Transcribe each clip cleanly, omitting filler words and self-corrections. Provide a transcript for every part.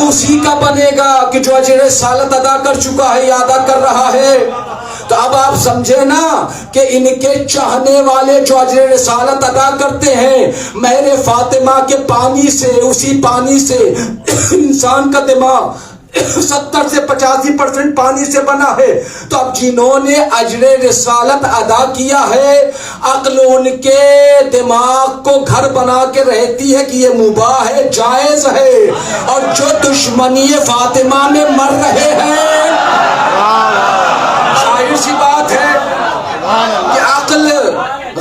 اسی کا بنے گا کہ جو اجر رسالت ادا کر چکا ہے یا ادا کر رہا ہے. تو اب آپ سمجھے نا کہ ان کے چاہنے والے جو اجر رسالت ادا کرتے ہیں مہر فاطمہ کے پانی سے، اسی پانی سے انسان کا دماغ 70 سے 85% پانی سے بنا ہے. تو اب جنہوں نے اجر رسالت ادا کیا ہے، عقل ان کے دماغ کو گھر بنا کے رہتی ہے کہ یہ مباح ہے، جائز ہے. اور جو دشمنی فاطمہ میں مر رہے ہیں، ظاہر سی بات ہے کہ عقل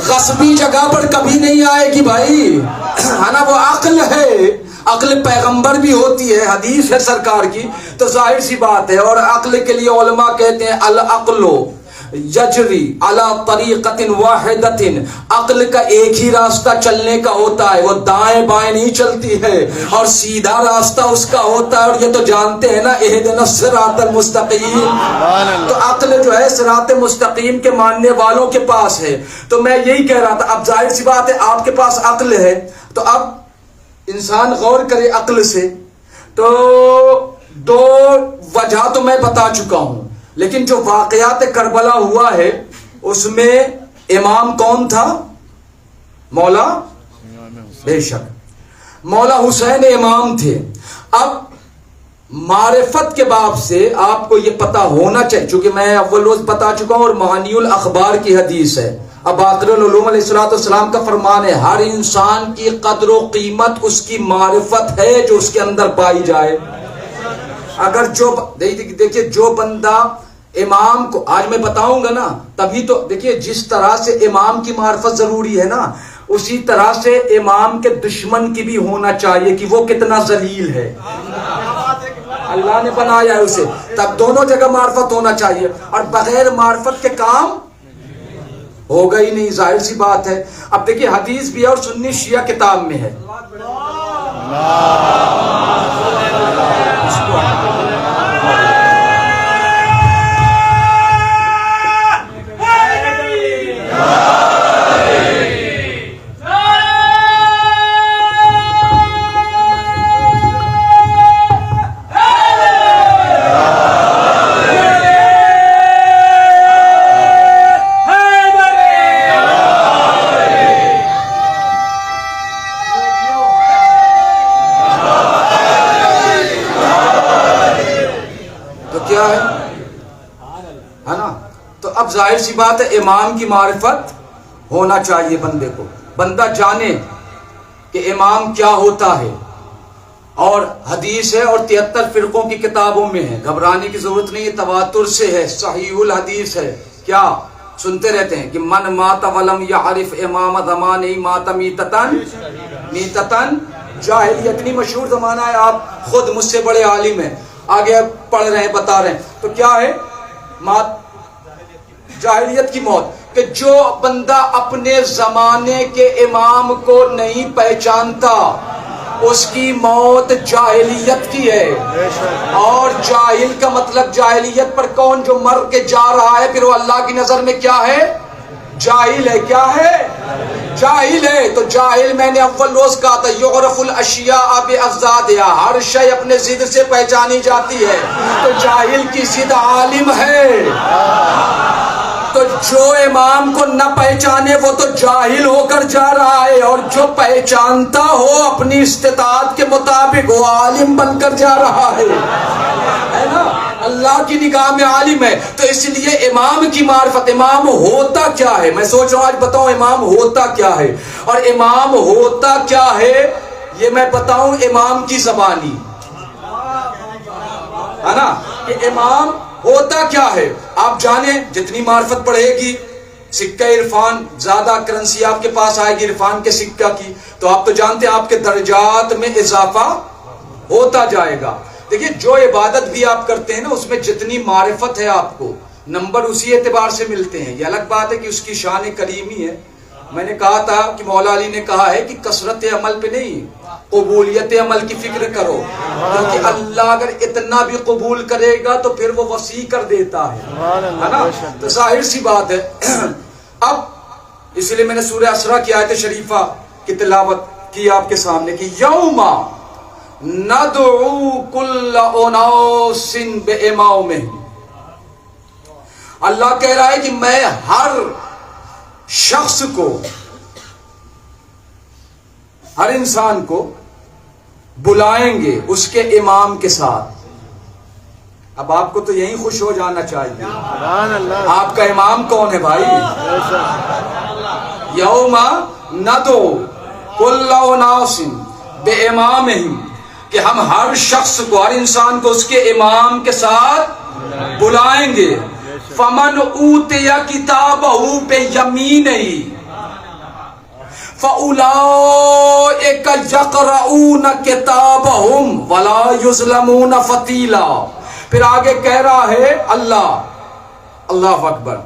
غصبی جگہ پر کبھی نہیں آئے گی بھائی، ہے نا. وہ عقل ہے، عقل پیغمبر بھی ہوتی ہے، حدیث ہے سرکار کی. تو ظاہر سی بات ہے. اور عقل کے لیے علماء کہتے ہیں العقل یجری علی طریقۃ واحدۃ، عقل کا ایک ہی راستہ چلنے کا ہوتا ہے، وہ دائیں بائیں نہیں چلتی ہے، اور سیدھا راستہ اس کا ہوتا ہے. اور یہ تو جانتے ہیں نا اہدنا الصراط المستقیم. تو عقل جو ہے صراط مستقیم کے ماننے والوں کے پاس ہے. تو میں یہی کہہ رہا تھا، اب ظاہر سی بات ہے آپ کے پاس عقل ہے، تو اب انسان غور کرے عقل سے. تو دو وجہ تو میں بتا چکا ہوں، لیکن جو واقعات کربلا ہوا ہے اس میں امام کون تھا؟ مولا، بے شک مولا حسین امام تھے. اب معرفت کے باب سے آپ کو یہ پتا ہونا چاہیے، چونکہ میں اول روز بتا چکا ہوں اور معانی الاخبار کی حدیث ہے. اب باقر العلوم علیہ السلام کا فرمان ہے، ہر انسان کی قدر و قیمت اس کی معرفت ہے جو اس کے اندر پائی جائے. اگر جو دیکھیے جو بندہ امام کو آج میں بتاؤں گا نا، تبھی تو دیکھیے جس طرح سے امام کی معرفت ضروری ہے نا، اسی طرح سے امام کے دشمن کی بھی ہونا چاہیے کہ وہ کتنا ذلیل ہے. اللہ نے بنایا ہے اسے، تب دونوں جگہ معرفت ہونا چاہیے. اور بغیر معرفت کے کام ہوگا ہی نہیں، ظاہر سی بات ہے. اب دیکھیے حدیث بھی ہے اور سنی شیعہ کتاب میں ہے. اب ظاہر سی بات ہے امام کی معرفت ہونا چاہیے بندے کو، بندہ جانے کہ امام کیا ہوتا ہے. اور حدیث ہے اور 73 فرقوں کی کتابوں میں ہے، گھبرانے کی ضرورت نہیں ہے، تواتر سے ہے، صحیح الحدیث ہے. کیا سنتے رہتے ہیں کہ من مات ولم یعرف امام زمانہ مات میتتن جاہلیت. اتنی مشہور زمانہ ہے، آپ خود مجھ سے بڑے عالم ہیں، آگے پڑھ رہے ہیں بتا رہے ہیں. تو کیا ہے جاہلیت کی موت، کہ جو بندہ اپنے زمانے کے امام کو نہیں پہچانتا اس کی موت جاہلیت کی ہے. اور جاہل کا مطلب جاہلیت پر کون جو مر کے جا رہا ہے پھر وہ اللہ کی نظر میں کیا ہے؟ جاہل ہے. کیا ہے؟ جاہل ہے. تو جاہل میں نے اول روز کہا تھا یعرف الاشیاء باضدادها، ہر شے اپنے ضد سے پہچانی جاتی ہے. تو جاہل کی ضد عالم ہے. تو جو امام کو نہ پہچانے وہ تو جاہل ہو کر جا رہا ہے، اور جو پہچانتا ہو اپنی استطاعت کے مطابق وہ عالم بن کر جا رہا ہے نا. اللہ کی نگاہ میں عالم ہے. تو اس لیے امام کی معرفت، امام ہوتا کیا ہے، میں سوچ رہا ہوں آج بتاؤں امام ہوتا کیا ہے. اور امام ہوتا کیا ہے یہ میں بتاؤں امام کی زبانی، ہے نا، کہ امام ہوتا کیا ہے. آپ جانیں جتنی معرفت پڑھے گی سکہ عرفان، زیادہ کرنسی آپ کے پاس آئے گی عرفان کے سکہ کی، تو آپ تو جانتے ہیں آپ کے درجات میں اضافہ ہوتا جائے گا. دیکھیے جو عبادت بھی آپ کرتے ہیں نا اس میں جتنی معرفت ہے آپ کو نمبر اسی اعتبار سے ملتے ہیں. یہ الگ بات ہے کہ اس کی شان کریمی ہے. میں نے کہا تھا کہ مولا علی نے کہا ہے کہ کثرت عمل پہ نہیں قبولیت عمل کی فکر کرو، کیونکہ اللہ اگر اتنا بھی قبول کرے گا تو پھر وہ وسیع کر دیتا ہے نا. تو ظاہر سی بات ہے. اب اس لیے میں نے سورہ اسراء کی آیت شریفہ کی تلاوت کی آپ کے سامنے کہ یوم ندعو کل اناس بامامہم، اللہ کہہ رہا ہے کہ میں ہر شخص کو، ہر انسان کو بلائیں گے اس کے امام کے ساتھ۔ اب آپ کو تو یہی خوش ہو جانا چاہیے، آپ کا امام کون ہے بھائی؟ یوم ندعو کل اناس بامامہم، کہ ہم ہر شخص کو، ہر انسان کو اس کے امام کے ساتھ بلائیں گے۔ فمن اوتی کتابہ بیمینہ فاولئک یقرؤون کتابہم ولا یظلمون فتیلا۔ پھر آگے کہہ رہا ہے اللہ اکبر،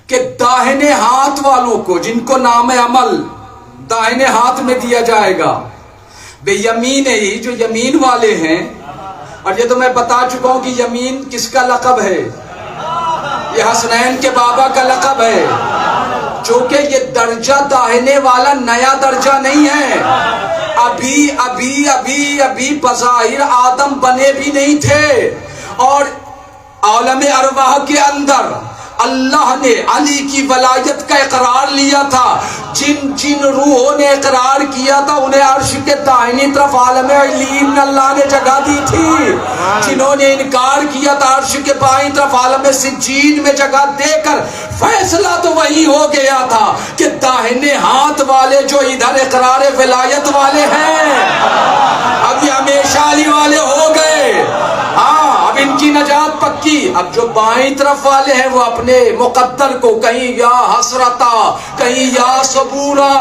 کہ داہنے ہاتھ والوں کو، جن کو نام عمل داہنے ہاتھ میں دیا جائے گا، بے یمین ہی، جو یمین والے ہیں۔ اور یہ تو میں بتا چکا ہوں کہ یمین کس کا لقب ہے؟ یہ حسنین کے بابا کا لقب ہے، چونکہ یہ درجہ داہنے والا نیا درجہ نہیں ہے، ابھی ابھی ابھی ابھی بظاہر آدم بنے بھی نہیں تھے، اور عالم ارواح کے اندر اللہ نے علی کی ولایت کا اقرار لیا تھا۔ جن جن روحوں نے اقرار کیا تھا انہیں عرش کے داہنی طرف عالم علین میں اللہ نے جگہ دی تھی، جنہوں نے انکار کیا تھا عرش کے بائیں طرف عالم سجین میں جگہ دے کر فیصلہ تو وہی ہو گیا تھا کہ داہنے ہاتھ والے جو ادھر اقرار ولایت والے ہیں اب یہ ہمیشہ علی والے ہو گئے، ہاں اب ان کی نجات پکی۔ اب جو بائیں طرف والے ہیں وہ اپنے مقدر کو کہیں یا حسرتا، کہیں یا صبورا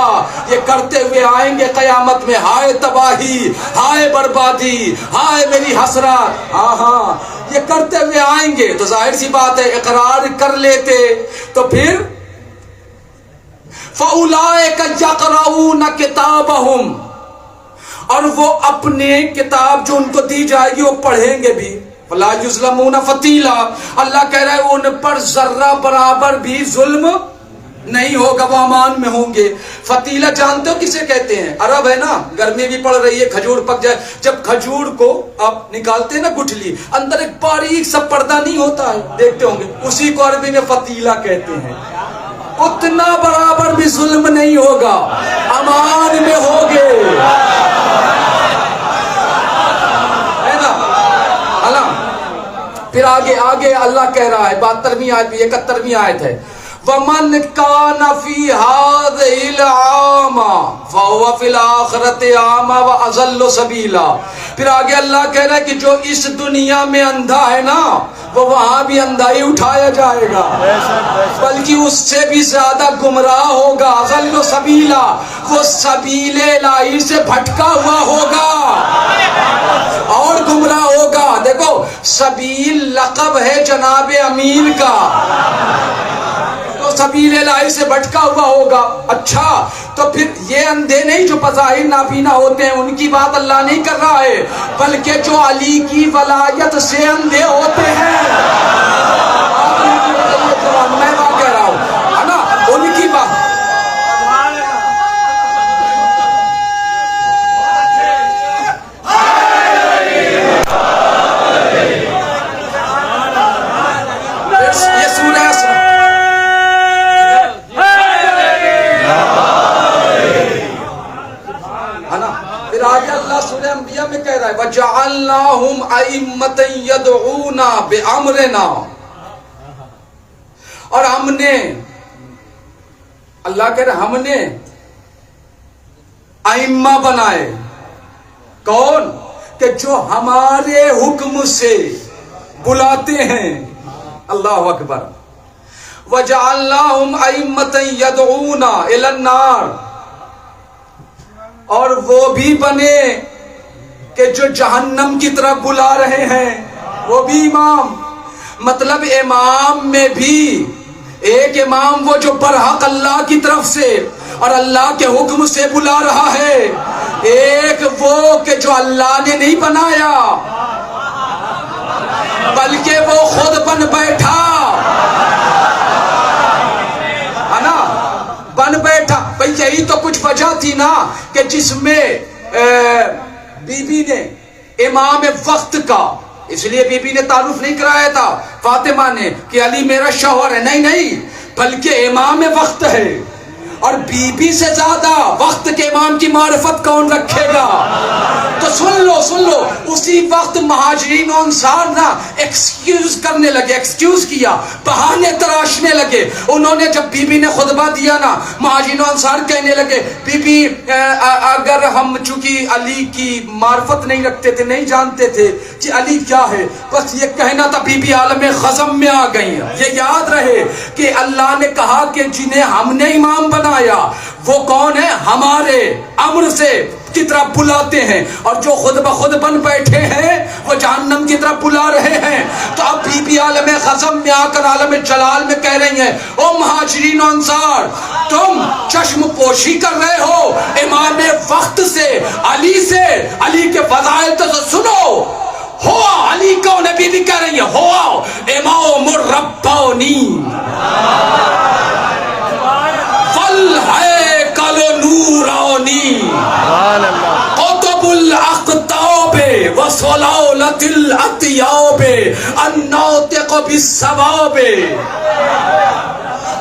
یہ کرتے ہوئے آئیں گے قیامت میں، ہائے تباہی، ہائے بربادی، ہائے میری حسرت، ہاں یہ کرتے ہوئے آئیں گے۔ تو ظاہر سی بات ہے اقرار کر لیتے تو پھر فَأُولَئِكَ يَقْرَؤُونَ كِتَابَهُمْ، اور وہ اپنے کتاب جو ان کو دی جائے گی وہ پڑھیں گے بھی۔ فَلَا يُظْلَمُونَ فَتِيلًا، اللہ کہہ رہا ہے ان پر ذرہ برابر بھی ظلم نہیں ہوگا، وہ امان میں ہوں گے۔ فتیلہ جانتے ہو کسے کہتے ہیں؟ عرب ہے نا، گرمی بھی پڑ رہی ہے، کھجور پک جائے، جب کھجور کو آپ نکالتے ہیں نا گٹھلی، اندر ایک باریک سا پردہ نہیں ہوتا ہے، دیکھتے ہوں گے، اسی کو عربی میں فتیلہ کہتے ہیں۔ اتنا برابر بھی ظلم نہیں ہوگا، امان میں ہوگے، ہے نا؟ پھر آگے اللہ کہہ رہا ہے، 72ویں آیت بھی، 71ویں آیت ہے، وَمَنْ كَانَ فِي هَذِهِ الْأَعْمَى فَهُوَ فِي الْآخِرَةِ أَعْمَى وَأَضَلُّ سَبِيلًا۔ پھر آگے اللہ کہہ رہا ہے کہ جو اس دنیا میں اندھا ہے نا وہ وہاں بھی اندھا ہی اٹھایا جائے گا، بلکہ اس سے بھی زیادہ گمراہ ہوگا۔ اضل سبیلا، وہ سبیل الہی سے بھٹکا ہوا ہوگا اور گمراہ ہوگا۔ دیکھو سبیل لقب ہے جناب امیر کا، تو سبیل الہی سے بھٹکا ہوا ہوگا۔ اچھا تو پھر یہ اندھے نہیں جو بظاہر نابینا ہوتے ہیں، ان کی بات اللہ نہیں کر رہا ہے، بلکہ جو علی کی ولایت سے اندھے ہوتے ہیں، میں بات کہہ رہا ہوں، ہے نا، ان کی بات۔ یہ سورہ پھر آگے اللہ سورہ انبیاء میں کہہ رہا ہے وَجَعَلْنَاهُمْ أَئِمَّةً يَدْعُونَ بِأَمْرِنَا، اور ہم نے، اللہ کہہ رہا ہم نے ائمہ بنائے، کون؟ کہ جو ہمارے حکم سے بلاتے ہیں۔ اللہ اکبر۔ وَجَعَلْنَاهُمْ أَئِمَّةً يَدْعُونَ إِلَى النَّارِ، اور وہ بھی بنے کہ جو جہنم کی طرف بلا رہے ہیں، وہ بھی امام۔ مطلب امام میں بھی ایک امام وہ جو برحق اللہ کی طرف سے اور اللہ کے حکم سے بلا رہا ہے، ایک وہ کہ جو اللہ نے نہیں بنایا بلکہ وہ خود بن بیٹھا، ہے نا، بن بیٹھا۔ بھئی یہی تو کچھ وجہ تھی نا کہ جس میں بی بی نے امام وقت کا، اس لیے بی بی نے تعارف نہیں کرایا تھا فاطمہ نے کہ علی میرا شوہر ہے، نہیں، بلکہ امام وقت ہے. اور بی بی سے زیادہ وقت کے امام کی معرفت کون رکھے گا؟ تو سن لو اسی وقت مہاجرین و انصار نا ایکسکیوز کرنے لگے، ایکسکیوز کیا، بہانے تراشنے لگے. انہوں نے جب بی بی نے خطبہ دیا نا، مہاجرین و انصار کہنے لگے بی بی اگر ہم چونکہ علی کی معرفت نہیں رکھتے تھے، نہیں جانتے تھے کہ علی کیا ہے، بس یہ کہنا تھا. بی بی عالم غضب میں آ گئی. یہ یاد رہے کہ اللہ نے کہا کہ جنہیں ہم نے امام بنایا وہ کون ہے؟ ہمارے امر سے کی طرف بلاتے ہیں، اور جو خود بخود بن بیٹھے ہیں وہ جہنم کی طرف بلا رہے ہیں. تو اب بی بی عالم غضب میں آ کر عالم جلال میں کہہ رہی ہیں او مہاجرین و انصار، تم چشم پوشی کر رہے ہو امام وقت سے، علی کے فضائل تو سنو. ہوا علی کون ہے؟ بی بی کہہ رہی ہے ہوا امام الربانی والہیکل نورانی قطب الاقطاب وصلالت الاطیاب الناطق بالصواب.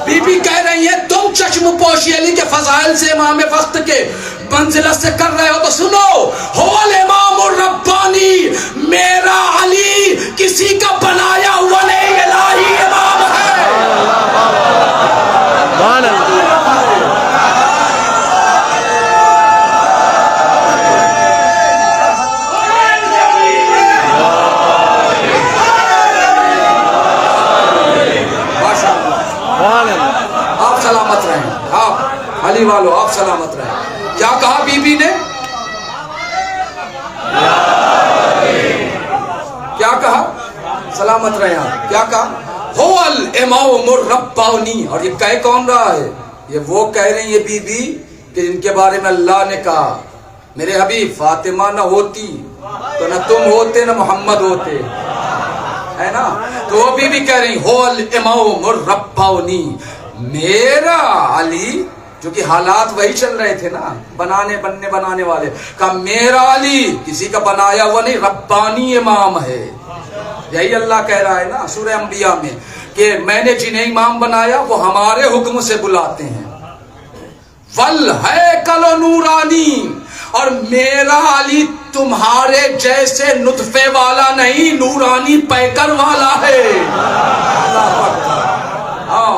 بی بی کہہ رہی ہے تم چشم پوشی علی کے فضائل سے، امام وقت کے منزلت سے کر رہے ہو، تو سنو ہو الامام الربانی، میرا علی کسی کا بنایا ہوا نہیں، الہی امام ہے. آپ سلامت رہیں، آپ علی والو آپ سلامت رہیں. کیا کہا بی بی نے؟ کیا کہا؟ سلامت رہیں آپ. کیا کہا؟ هو الامام الربانی. اور یہ کہہ کون رہا ہے؟ یہ وہ کہہ رہی ہے بی بی کہ جن کے بارے میں اللہ نے کہا میرے حبیب فاطمہ نہ ہوتی تو نہ تم ہوتے نہ محمد ہوتے، ہے نا. تو وہ بی بی کہہ رہی هو الامام الربانی، میرا علی، جو کہ حالات وہی چل رہے تھے نا، بنانے والے، کہا میرا علی کسی کا بنایا ہوا نہیں، ربانی امام ہے. یہی اللہ کہہ رہا ہے نا سورہ انبیاء میں کہ میں نے جنہیں امام بنایا وہ ہمارے حکم سے بلاتے ہیں. والہیکل نورانی، اور میرا علی تمہارے جیسے نطفے والا نہیں، نورانی پیکر والا ہے. ہاں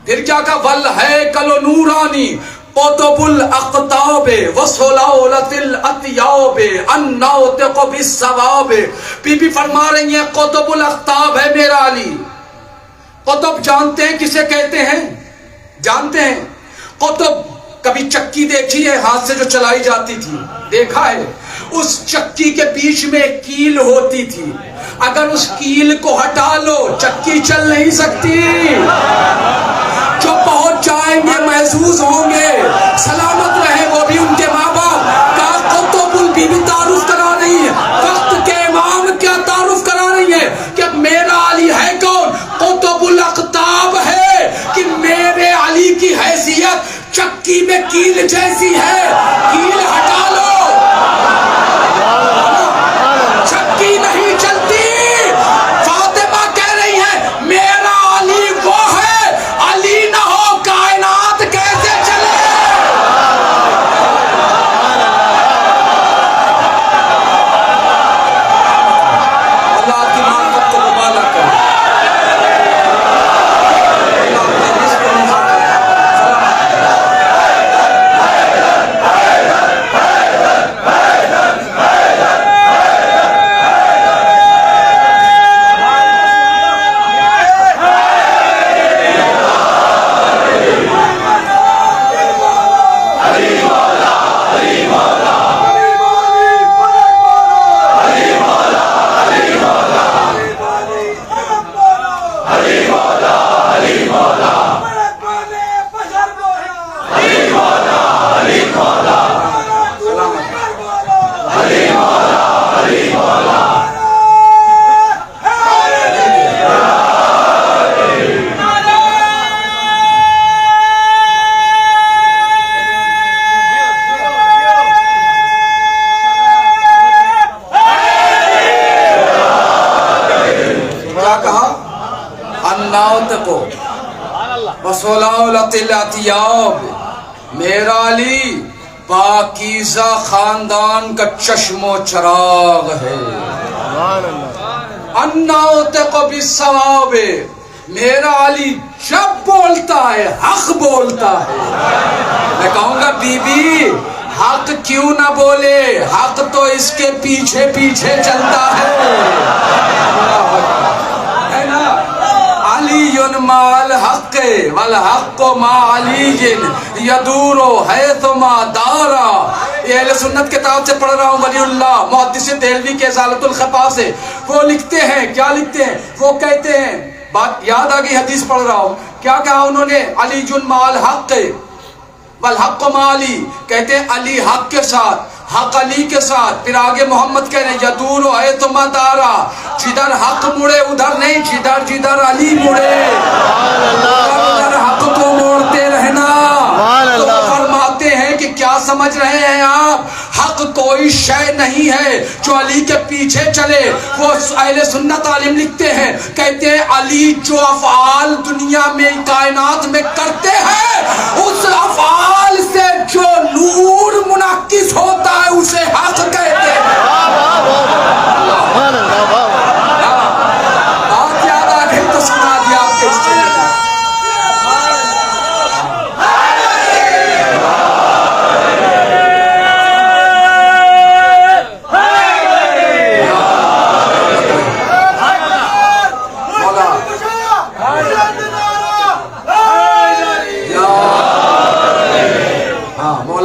پھر کیا کہا؟ والہیکل نورانی قطب الاقطاب وصلالت الاطیاب الناطق بالصواب. بی بی فرما رہی ہیں قطب الاقطاب ہے میرا علی. قطب جانتے ہیں کسے کہتے ہیں؟ جانتے ہیں قطب؟ کبھی چکی دیکھی ہے ہاتھ سے جو چلائی جاتی تھی؟ دیکھا ہے. اس چکی کے بیچ میں ایک کیل ہوتی تھی، اگر اس کیل کو ہٹا لو چکی چل نہیں سکتی. جو پہنچ جائیں گے محظوظ ہوں گے، سلامت رہیں وہ بھی ان کے ماں باپ. کا قطب البی بھی تعارف کرا رہی ہے، وقت کے امام کیا تعارف کرا رہی ہے کہ میرا علی ہے کون؟ قطب الاقطاب ہے کہ میرے علی کی حیثیت چکی میں کیل جیسی ہے، کیل ہٹا لو چکی نہیں چلتی. فاطمہ کہہ رہی ہے میرا علی وہ ہے، علی نہ ہو کائنات کیسے چلے. اللہ آپ کی معرفت کو مبالغ کرے. اللہ اپنے رزق کو نظام کرے. کو وصلالت الاطیاب، میرا علی پاکیزہ خاندان کا چشم و چراغ ہے. اناطق بالصواب، میرا علی جب بولتا ہے حق بولتا ہے. میں کہوں گا بی بی حق کیوں نہ بولے، حق تو اس کے پیچھے پیچھے چلتا ہے نا. علی مال حق والحق ما علی یدور حیثما دارا. یہ اہل سنت کتاب سے پڑھ رہا ہوں، ولی اللہ محدث دہلوی کے ازالۃ الخفا سے. وہ لکھتے ہیں، کیا لکھتے ہیں؟ وہ کہتے ہیں، بات یاد آ گئی، حدیث پڑھ رہا ہوں، کیا کہا انہوں نے؟ علی مال حق والحق ما علی، کہتے ہیں علی حق کے ساتھ، حق علی کے ساتھ. پھر آگے محمد کہہ رہے ہیں یدور حیثما دارا، جدھر حق مڑے ادھر نہیں، جدھر علی مڑے ادھر حق کو موڑتے رہنا. تو وہ فرماتے ہیں کہ کیا سمجھ رہے ہیں آپ؟ حق کوئی شے نہیں ہے جو علی کے پیچھے چلے. وہ اہل سنت عالم لکھتے ہیں، کہتے ہیں علی جو افعال دنیا میں کائنات میں کرتے ہیں، اس افعال سے جو نور منعکس ہوتا ہے اسے حق کہتے ہیں. بات یاد آ گئی تو سنا دیا آپ کے اس سے.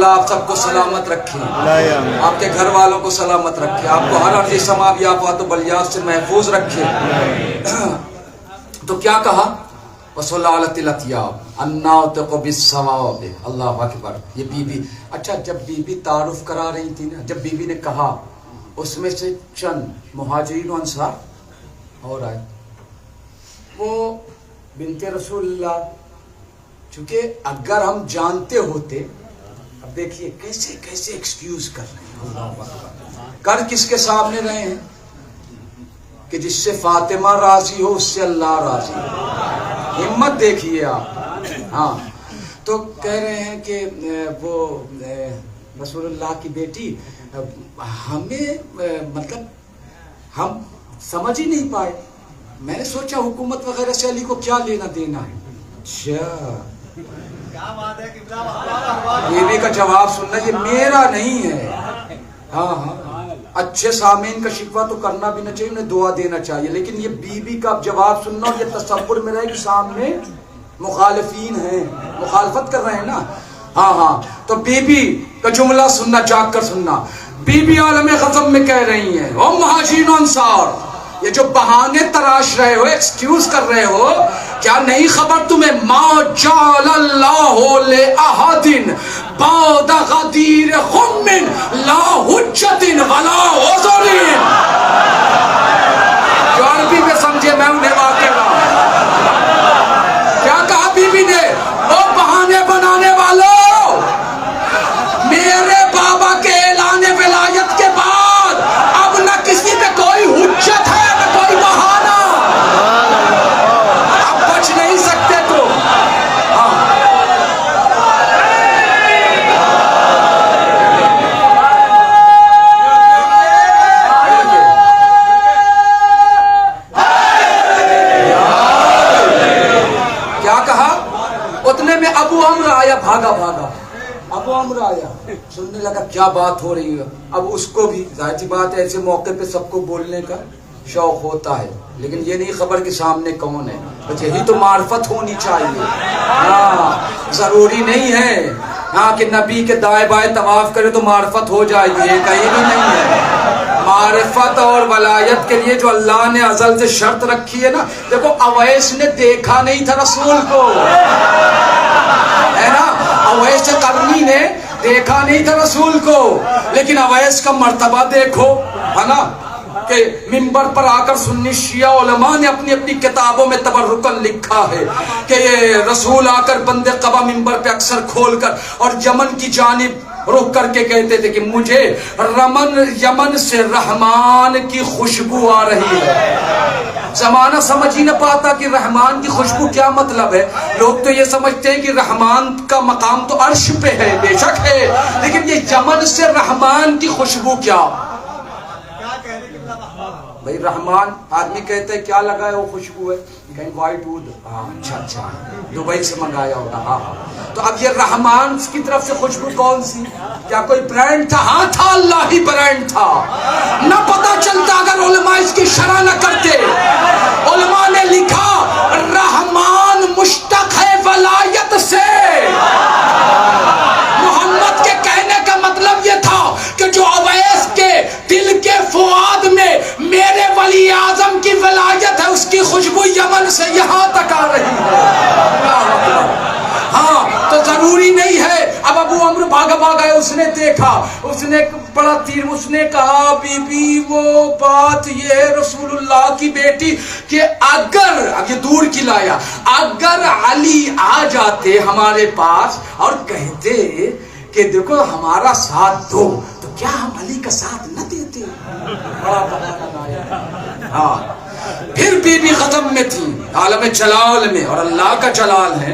آپ سب کو سلامت رکھیں، آپ کے گھر والوں کو سلامت رکھیں، آپ کو ہر عرضی سماوی آفات و بلیات سے محفوظ رکھیں. تو کیا کہا؟ وصلالت الاطیاب الناطق بالصواب. اللہ اکبر. یہ بی بی، اچھا جب بی بی تعارف کرا رہی تھی نا، جب بی بی نے کہا، اس میں سے چند مہاجرین و انصار اور آئے. وہ بنت رسول اللہ، چونکہ اگر ہم جانتے ہوتے، اب دیکھیے کیسے کیسے ایکسکیوز کر رہے ہیں. اللہ اکبر. کر کس کے سامنے رہے ہیں؟ کہ جس سے فاطمہ راضی ہو اس سے اللہ راضی ہو. ہمت دیکھیے آپ. ہاں تو کہہ رہے ہیں کہ وہ رسول اللہ کی بیٹی، ہمیں مطلب ہم سمجھ ہی نہیں پائے. میں نے سوچا حکومت وغیرہ سے علی کو کیا لینا دینا ہے. اچھا بیوی کا جواب سننا، یہ میرا نہیں ہے. ہاں ہاں اچھے سامعین کا شکوہ تو کرنا بھی نہ چاہیے، انہیں دعا دینا چاہیے، لیکن یہ بیوی کا جواب سننا اور یہ تصور میں رہے کہ سامنے مخالفین ہیں، مخالفت کر رہے ہیں نا. ہاں ہاں تو بیوی کا جملہ سننا، جاگ کر سننا. بیوی عالم غضب میں کہہ رہی ہیں، او مہاجرین و انصار، یہ جو بہانے تراش رہے ہو، ایکسکیوز کر رہے ہو، کیا نہیں خبر تمہیں؟ ما جعل اللہ لأحد بعد غدیر خم لا حجت ولا عذر. جو عربی میں سمجھے میں انہیں واقع رہا. کیا کہا بی بی نے؟ او بہانے بنانے والوں، میرے بابا کے اعلان ولایت کے بعد اب نہ کسی پہ کوئی حجت ہے نہ کوئی بہانہ. اب بچ نہیں سکتے تو. کیا کہا؟ اتنے میں ابو عمرو آیا، بھاگا بھاگا. ابو عمرو آیا، سننے لگا کیا بات ہو رہی ہے. اب اس کو بھی ظاہر سی بات ہے، ایسے موقع پہ سب کو بولنے کا شوق ہوتا ہے، لیکن یہ نہیں خبر کہ سامنے کون ہے. بس یہی تو معرفت ہونی چاہیے. ہاں ضروری نہیں ہے ہاں کہ نبی کے دائیں بائیں طواف کرے تو معرفت ہو جائے گی، یہ کہیں بھی نہیں ہے. معرفت اور ولایت کے لیے جو اللہ نے ازل سے شرط رکھی ہے نا، دیکھو اویس نے دیکھا نہیں تھا رسول کو، ہے نا. اویس قرنی نے دیکھا نہیں تھا رسول کو، لیکن اویس کا مرتبہ دیکھو، ہے نا، کہ منبر پر آ کر سنی شیعہ علماء نے اپنی اپنی کتابوں میں تبرکن لکھا ہے کہ یہ رسول آ کر بند قبا منبر پہ اکثر کھول کر اور یمن کی جانب رک کر کے کہتے تھے کہ مجھے یمن سے رحمان کی خوشبو آ رہی ہے. زمانہ سمجھ ہی نہ پاتا کہ رحمان کی خوشبو کیا مطلب ہے. لوگ تو یہ سمجھتے ہیں کہ رحمان کا مقام تو عرش پہ ہے، بے شک ہے، لیکن یہ یمن سے رحمان کی خوشبو کیا؟ بھائی رحمان آدمی کہتے ہیں کیا لگا ہے وہ خوشبو ہے، کہیں وائٹ ووڈ. اچھا دبئی سے منگایا ہوگا. ہاں تو اب یہ رحمان کی طرف سے خوشبو کون سی؟ کیا کوئی برانڈ تھا؟ ہاں تھا، اللہ ہی برانڈ تھا. نہ پتا چلتا اگر علماء اس کی شرح نہ کرتے. علماء نے لکھا رحمان مشتق ہے ولایت سے. محمد کے کہنے کا مطلب یہ تھا کہ جو اویس کے دل کے فؤاد میں میرے ولی اعظم کی ولایت ہے، اس کی خوشبو یمن سے یہاں تک آ رہی ہے. ہاں تو ضروری نہیں ہے. اب ابو عمرو بھاگا ہے، اس نے دیکھا، اس نے بڑا تیر، اس نے کہا بی بی وہ بات یہ ہے رسول اللہ کی بیٹی کہ اگر، اب یہ دور کی لایا، اگر علی آ جاتے ہمارے پاس اور کہتے کہ دیکھو ہمارا ساتھ دو، تو کیا ہم علی کا ساتھ نہ دیتے؟ بڑا بہانہ آیا. ہاں پھر بی بی ختم میں تھی، عالم جلال میں، اور اللہ کا جلال ہے.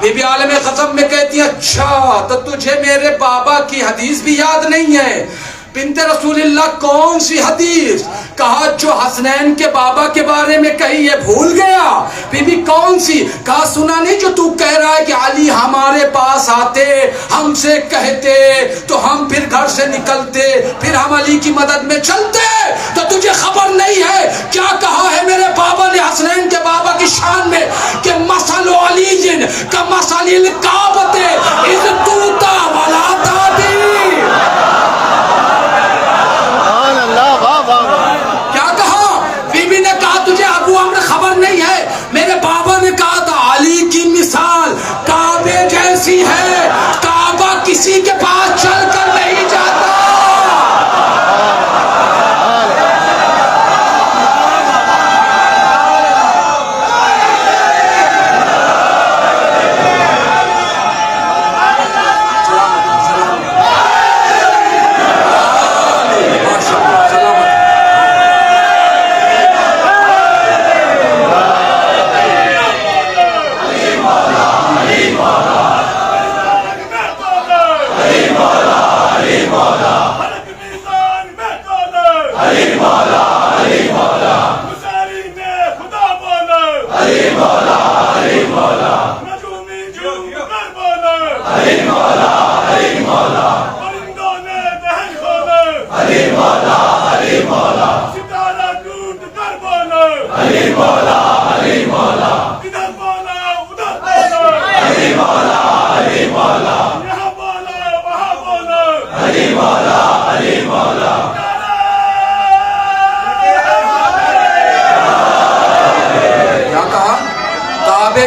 بی بی عالم ختم میں کہتی ہے اچھا تو تجھے میرے بابا کی حدیث بھی یاد نہیں ہے؟ بنت رسول اللہ کون سی حدیث؟ کہا جو حسنین کے بابا کے بارے میں کہی یہ بھول گیا. بی بی کون سی؟ کہا سنا نہیں جو تو کہہ رہا ہے کہ علی ہمارے پاس آتے، ہم سے کہتے تو ہم پھر گھر سے نکلتے، پھر ہم علی کی مدد میں چلتے. تو تجھے خبر نہیں ہے کیا کہا ہے میرے بابا نے حسنین کے بابا کی شان میں کہ مثل علی کا مثل الکعبۃ اذ توتا ولا تابی. کیا کہا؟ بی بی نے کہا تجھے ابو عمرو خبر نہیں ہے، میرے بابا نے کہا تھا علی کی مثال کعبے جیسی ہے، کعبہ کسی کے پاس چل کر نہیں جاتا.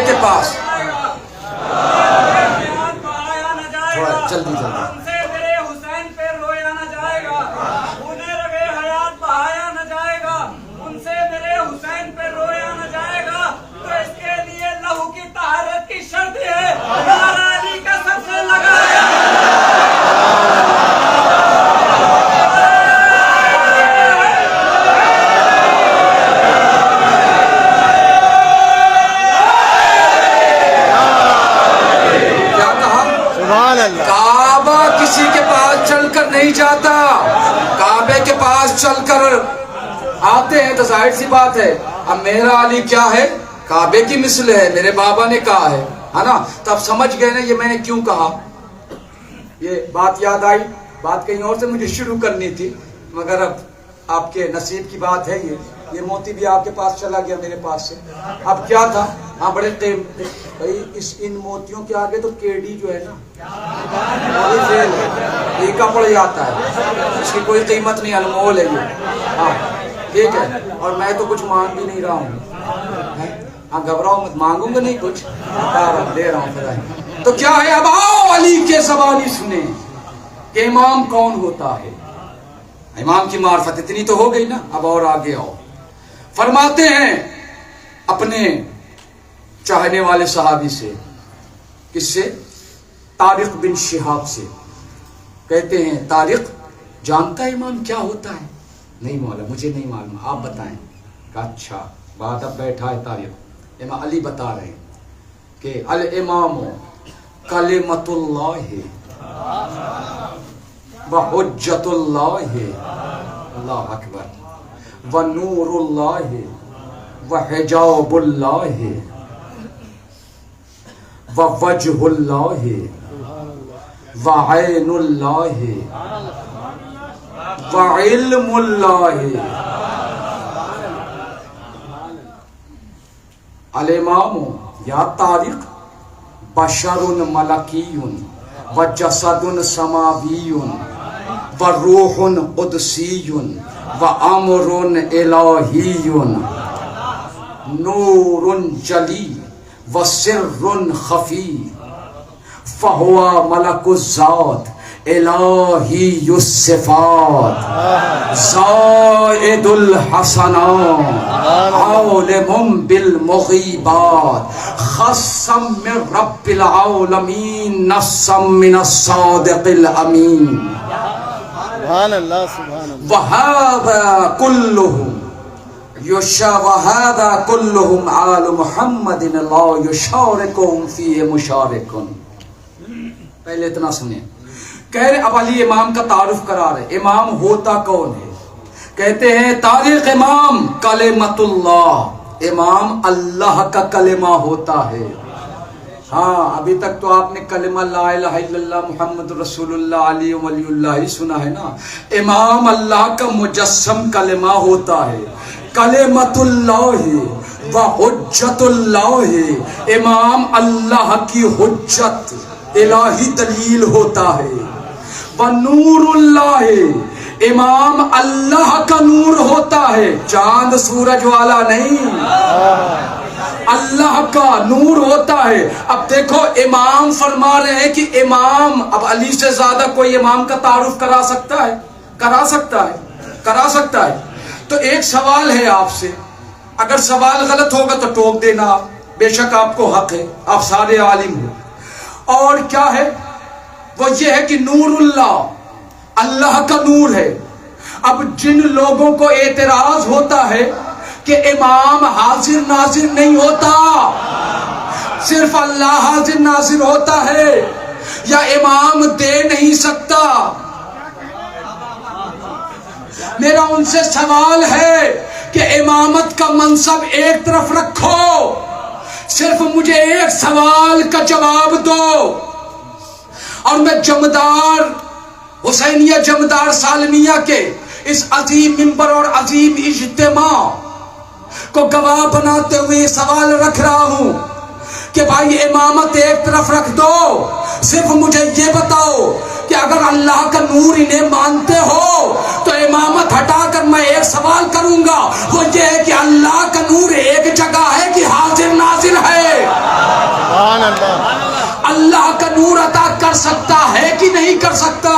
کے پاس جلدی میرے حسین پہ رویا نہ جائے گا، انہیں رگے حیات بہایا نہ جائے گا، ان سے میرے حسین پہ رویا نہ جائے گا. تو اس کے لیے لہو کی طہارت کی شرط ہے ہمارا علی کا سب سے لگا کعبہ کسی کے پاس چل کر نہیں جاتا، کعبے کے پاس چل کر آتے ہیں تو ظاہر سی بات ہے. اب میرا علی کیا ہے؟ کعبے کی مثل ہے، میرے بابا نے کہا ہے نا. تب سمجھ گئے نا یہ میں نے کیوں کہا. یہ بات یاد آئی، بات کہیں اور سے مجھے شروع کرنی تھی، مگر اب آپ کے نصیب کی بات ہے. یہ موتی بھی آپ کے پاس چلا گیا میرے پاس سے. اب کیا تھا؟ ہاں بڑے بھائی ان موتیوں کے آگے تو کیڈی جو ہے نا پھیکا پڑ جاتا ہے، اس کی کوئی قیمت نہیں، انمول ہے یہ. ہاں ٹھیک ہے، اور میں تو کچھ مانگ بھی نہیں رہا ہوں. ہاں گھبراؤ مت، مانگوں گا نہیں کچھ، دے رہا ہوں خدا. تو کیا ہے؟ اب آؤ علی کے زبانی سنیں کہ امام کون ہوتا ہے. امام کی معرفت اتنی تو ہو گئی نا، اب اور آگے آؤ. فرماتے ہیں اپنے چاہنے والے صحابی سے، کس سے؟ طارق بن شہاب سے، کہتے ہیں طارق جانتا ہے امام کیا ہوتا ہے؟ نہیں مولا مجھے نہیں معلوم، آپ بتائیں۔ کہا اچھا بات، اب بیٹھا ہے طارق، امام علی بتا رہے ہیں کہ الامام کلمۃ اللہ و حجت اللہ، اللہ اکبر، و نور اللہ و حجاب اللہ و وجہ اللہ و عین اللہ و علم اللہ۔ الامام یا طارق بشر ملکی و جسد سماوی و روح قدسی و امر الہی، نور جلی و سر خفی، فہو ملک الذات الہی الصفات، زائد الحسنات، عالم بالمغیبات، خصم من رب العالمین، نصم من الصادق الامین۔ سبحان اللہ سبحان اللہ۔ وهذا كلهم وهذا كلهم آل محمد لا يشاركهم فيه مشارك۔ پہلے اتنا سنیں، کہہ رہے اب علی امام کا تعارف کرا رہے، امام ہوتا کون ہے؟ کہتے ہیں طارق امام کلمۃ اللہ، امام اللہ کا کلمہ ہوتا ہے۔ ہاں ابھی تک تو آپ نے کلمہ لا الہ الا اللہ محمد رسول اللہ علی ولی اللہ ہی سنا ہے نا، امام اللہ کا مجسم کلمہ ہوتا ہے، کلمۃ اللہ و حجت اللہ، امام اللہ کی حجت الہی دلیل ہوتا ہے، و نور اللہ، امام اللہ کا نور ہوتا ہے، چاند سورج والا نہیں، اللہ کا نور ہوتا ہے۔ اب دیکھو امام فرما رہے ہیں کہ امام، اب علی سے زیادہ کوئی امام کا تعارف کرا سکتا ہے؟ کرا سکتا ہے، کرا سکتا ہے۔ تو ایک سوال ہے آپ سے، اگر سوال غلط ہوگا تو ٹوک دینا، بے شک آپ کو حق ہے، آپ سارے عالم ہو۔ اور کیا ہے وہ؟ یہ ہے کہ نور اللہ، اللہ کا نور ہے۔ اب جن لوگوں کو اعتراض ہوتا ہے کہ امام حاضر ناظر نہیں ہوتا، صرف اللہ حاضر ناظر ہوتا ہے، یا امام دے نہیں سکتا، میرا ان سے سوال ہے کہ امامت کا منصب ایک طرف رکھو، صرف مجھے ایک سوال کا جواب دو، اور میں جمدار حسینیہ جمدار سالمیہ کے اس عظیم منبر اور عظیم اجتماع کو گواہ بناتے ہوئے سوال رکھ رہا ہوں کہ بھائی امامت ایک طرف رکھ دو، صرف مجھے یہ بتاؤ کہ اگر اللہ کا نور انہیں مانتے ہو تو امامت ہٹا کر میں ایک سوال کروں گا، وہ یہ ہے کہ اللہ کا نور ایک جگہ ہے کہ حاضر ناظر ہے؟ سبحان اللہ۔ اللہ کا نور عطا کر سکتا ہے کہ نہیں کر سکتا؟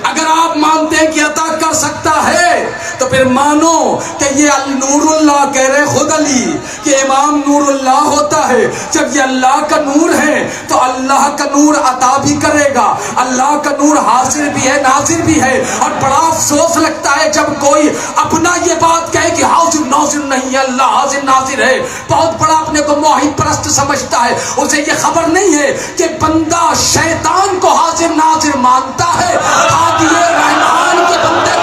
اگر آپ مانتے ہیں کہ عطا کر سکتا ہے تو پھر مانو کہ یہ نور اللہ کہہ رہے خود علی کہ امام نور اللہ ہوتا ہے۔ جب یہ اللہ کا نور ہے تو اللہ کا نور عطا بھی کرے گا، اللہ کا نور حاضر بھی ہے ناظر بھی ہے۔ اور بڑا افسوس لگتا ہے جب کوئی اپنا یہ بات کہے کہ حاضر ناظر نہیں ہے، اللہ حاضر ناظر ہے، بہت بڑا اپنے کو موحد پرست سمجھتا ہے، اسے یہ خبر نہیں ہے کہ بندہ شیطان کو حاضر ناظر مانتا ہے، ہادی رحمان کے بندے کو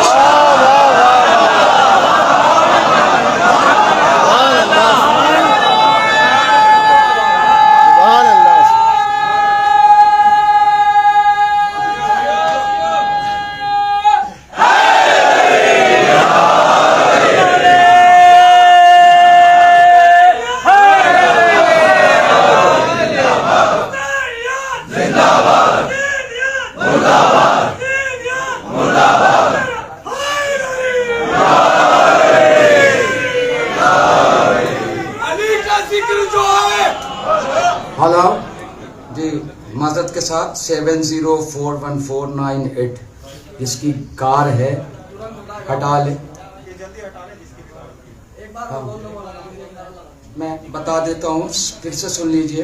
جی معذرت کے ساتھ 70414998 جس کی کار ہے ہٹا لیں۔ میں بتا دیتا ہوں، پھر سے سن لیجئے۔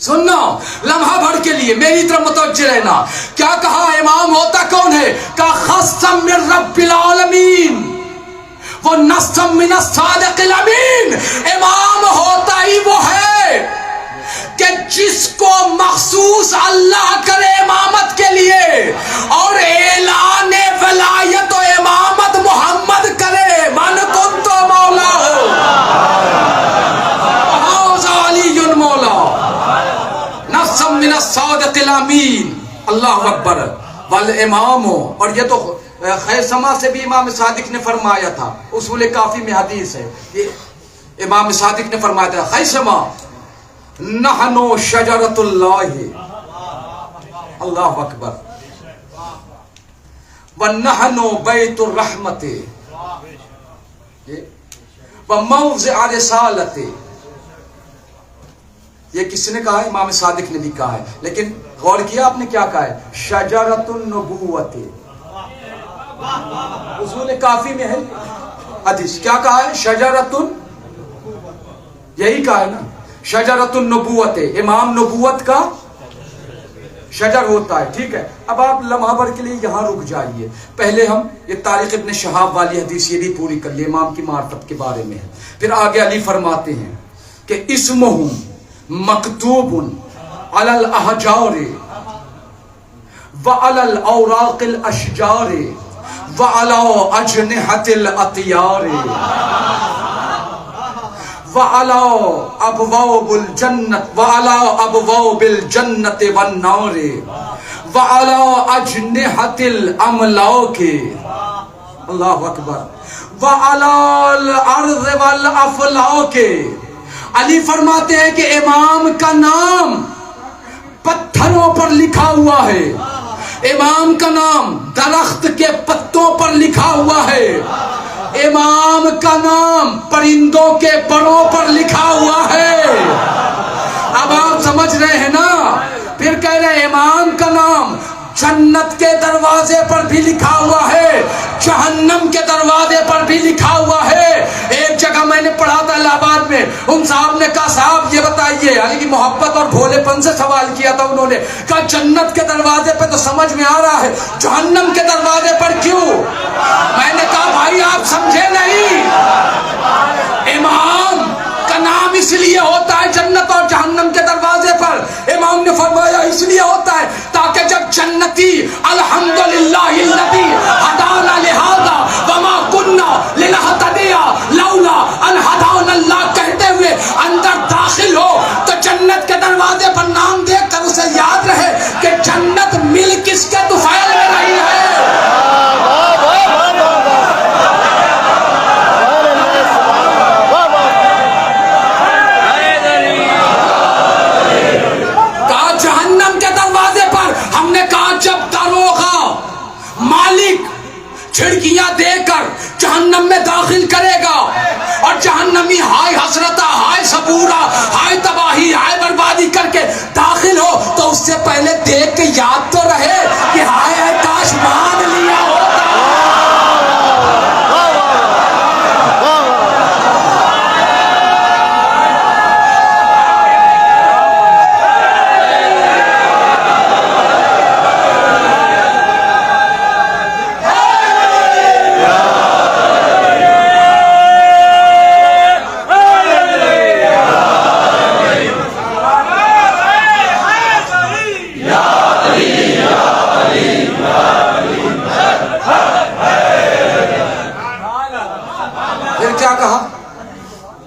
سننا لمحہ بھر کے لیے میری طرف متوجہ رہنا. کیا کہا امام ہوتا کون ہے؟ کہا خصم من رب العالمین وہ نصم من الصادق الامین. امام ہوتا ہی وہ ہے کہ جس کو مخصوص اللہ کرے امامت کے لیے اور اعلان ولایت و امامت محمد کرے. من کنت مولا علی مولا نصم من الصادق الامین. اللہ اکبر. والامام. اور یہ تو خیثمہ سے بھی امام صادق نے فرمایا تھا, اصول کافی میں حدیث ہے, یہ امام صادق نے فرمایا تھا خیثمہ نحنو شجرۃ اللہ. اللہ اکبر. ونحنو بیت الرحمت وموضع رسالت. یہ کس نے کہا ہے؟ امام صادق نے بھی کہا ہے, لیکن غور کیا آپ نے کیا کہا ہے؟ شجرۃ النبوت. اصول کافی میں ہے حدیث. کیا کہا ہے؟ شجرۃ, یہی کہا ہے نا, شجرۃ النبوت. امام نبوت کا شجر ہوتا ہے. ٹھیک ہے, اب آپ لمحہ بھر کے لیے یہاں رک جائیے. پہلے ہم یہ تاریخ ابن شہاب والی حدیث یہ بھی پوری کر لیے, امام کی معرفت کے بارے میں ہے. پھر آگے علی فرماتے ہیں کہ اسمہم مکتوب علی الاحجار وعلی الاوراق الاشجار وعلی اجنحۃ الاطیار وعلی ابواب الجنت وعلی ابواب الجنت والنار وعلی اجنحۃ الاملاک. اللہ اکبر. وعلی الارض والافلاک. علی فرماتے ہیں کہ امام کا نام پتھروں پر لکھا ہوا ہے, امام کا نام درخت کے پتوں پر لکھا ہوا ہے, امام کا نام پرندوں کے پروں پر لکھا ہوا ہے. اب آپ سمجھ رہے ہیں نا. پھر کہہ رہے ہیں امام کا نام جنت کے دروازے پر بھی لکھا ہوا ہے, جہنم کے دروازے پر بھی لکھا ہوا ہے. ایک جگہ میں نے پڑھا تھا الہ آباد میں, ان صاحب نے کہا صاحب یہ بتائیے, یعنی کہ محبت اور بھولے پن سے سوال کیا تھا انہوں نے, کہا جنت کے دروازے پہ تو سمجھ میں آ رہا ہے, جہنم کے دروازے پر کیوں؟ میں نے کہا بھائی آپ سمجھے نہیں, امام کا نام اس لیے ہوتا ہے جنت اور جہنم کے دروازے پر. امام نے فرمایا اس لیے ہوتا ہے تاکہ جب جنتی الحمدللہ الذی ہدانا لہذا وما کننا لنہتدی لولا ان ہدانا اللہ کہتے ہوئے اندر داخل ہو تو جنت کے دروازے پر نام دیکھ کر اسے یاد رہے کہ جنت مل کس کے طفیل میں رہی ہے. کھڑکیاں دے کر جہنم میں داخل کرے گا اور جہنمی ہائے حسرتہ, ہائے صبورہ, ہائے تباہی, ہائے بربادی کر کے داخل ہو تو اس سے پہلے دیکھ کے یاد تو رہے کہ ہائے کاش مان لیا ہوتا.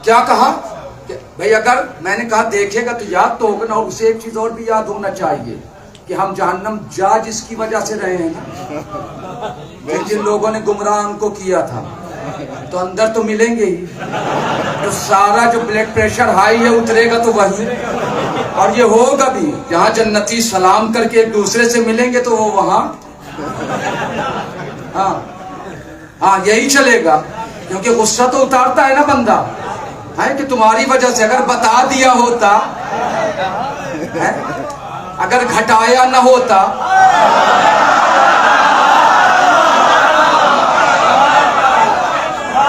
کیا کہا کہ بھئی اگر میں نے کہا دیکھے گا تو یاد تو ہوگا نا, اور اسے ایک چیز اور بھی یاد ہونا چاہیے کہ ہم جہنم جا جس کی وجہ سے رہے ہیں نا, پھر جن لوگوں نے گمراہ ان کو کیا تھا تو اندر تو ملیں گے ہی, تو سارا جو بلڈ پریشر ہائی ہے اترے گا تو وہی, اور یہ ہوگا بھی جہاں جنتی سلام کر کے ایک دوسرے سے ملیں گے تو وہ وہاں ہاں یہی چلے گا, کیونکہ غصہ تو اتارتا ہے نا بندہ, ہے کہ تمہاری وجہ سے اگر بتا دیا ہوتا, اگر گھٹایا نہ ہوتا,